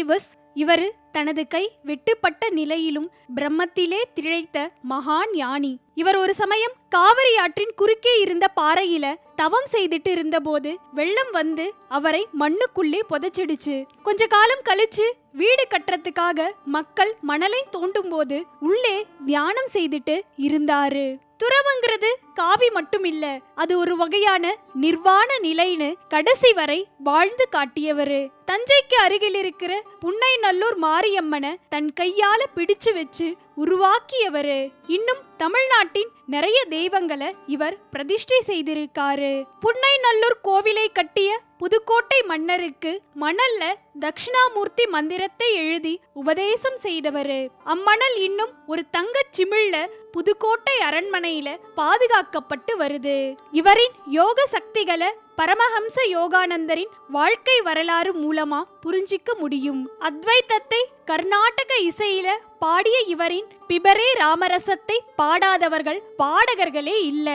Jeeves. இவர் தனது கை வெட்டுப்பட்ட நிலையிலும் பிரம்மத்திலே திளைத்த மகான் ஞானி. இவர் ஒரு சமயம் காவிரி ஆற்றின் குறுக்கே இருந்த பாறையில தவம் செய்துட்டு இருந்தபோது வெள்ளம் வந்து அவரை மண்ணுக்குள்ளே புதைச்சிடுச்சு. கொஞ்ச காலம் கழிச்சு வீடு கட்டுறதுக்காக மக்கள் மணலை தோண்டும் போது உள்ளே தியானம் செய்துட்டு இருந்தாரு. துறவுங்கிறது காவி மட்டும் இல்ல, அது ஒரு வகையான நிர்வாண நிலைன்னு கடைசி வரை வாழ்ந்து காட்டியவரு. தஞ்சைக்கு அருகில் இருக்கிற புன்னைநல்லூர் மாரியம்மனை தன் கையால பிடிச்சு வச்சு உருவாக்கியவரு. இன்னும் தமிழ்நாட்டின் நிறைய தெய்வங்களை இவர் பிரதிஷ்டை செய்திருக்காரு. புன்னைநல்லூர் கோவிலை கட்டிய புதுக்கோட்டை மன்னருக்கு மணல்ல தட்சிணாமூர்த்தி மந்திரத்தை எழுதி உபதேசம் செய்தவரு. அம்மணல் இன்னும் ஒரு தங்கச் சிமிழ்ல புதுக்கோட்டை அரண்மனையில பாதுகாக்கப்பட்டு வருது. இவரின் யோக சக்திகளை பரமஹம்ச யோகானந்தரின் வாழ்க்கை வரலாறு மூலமா புரிஞ்சிக்க முடியும். அத்வைத்தத்தை கர்நாடக இசையில பாடிய இவரின் பிபரே ராமரசத்தை பாடாதவர்கள் பாடகர்களே இல்ல.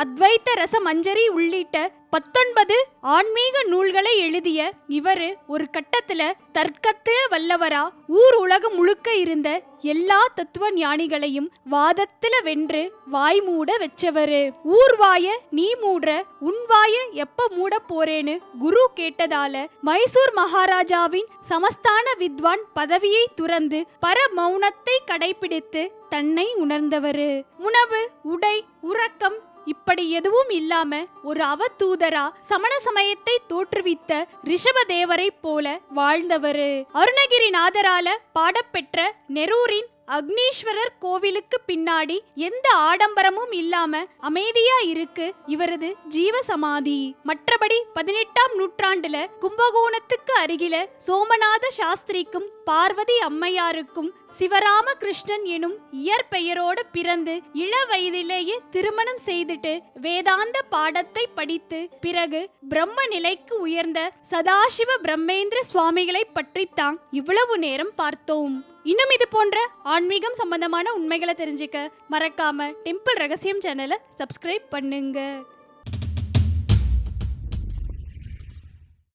அத்வைத்த ரச மஞ்சரி உள்ளிட்ட 19 ஆன்மீக நூல்களை எழுதிய இவரு ஒரு கட்டத்துல தர்க்கத்துல வல்லவரா ஊர் உலகம் முழுக்க இருந்த எல்லா தத்துவ ஞானிகளையும் வாதத்துல வென்று வாய் மூட வச்சவரு. ஊர் வாய நீ மூடுற, உன் வாய எப்ப மூட போறேன்னு குரு கேட்டதால மைசூர் மகாராஜாவின் சமஸ்தான வித்வான் பதவியை துறந்து பர மௌனத்தை கடைபிடித்து தன்னை உணர்ந்தவரு. உணவு, உடை, உறக்கம் இப்படி எதுவும் இல்லாம ஒரு அவதூதரா சமண சமயத்தை தோற்றுவித்த ரிஷபதேவரை போல வாழ்ந்தவரு. அருணகிரிநாதரால பாடப்பெற்ற நெரூரின் அக்னீஸ்வரர் கோவிலுக்கு பின்னாடி எந்த ஆடம்பரமும் இல்லாம அமைதியா இருக்கு இவரது ஜீவசமாதி. மற்றபடி 18ஆம் நூற்றாண்டுல கும்பகோணத்துக்கு அருகில சோமநாத சாஸ்திரிக்கும் பார்வதி அம்மையாருக்கும் சிவராம கிருஷ்ணன் எனும் இயற்பெயரோடு பிறந்து இள வயதிலேயே திருமணம் செய்துட்டு வேதாந்த பாடத்தை படித்து பிறகு பிரம்ம நிலைக்கு உயர்ந்த சதாசிவ பிரம்மேந்திர சுவாமிகளை பற்றித்தான் இவ்வளவு நேரம் பார்த்தோம். இன்னும் இது போன்ற ஆன்மீகம் சம்பந்தமான உண்மைகளை தெரிஞ்சுக்க மறக்காம டெம்பிள் ரகசியம் சேனலை சப்ஸ்கிரைப் பண்ணுங்க.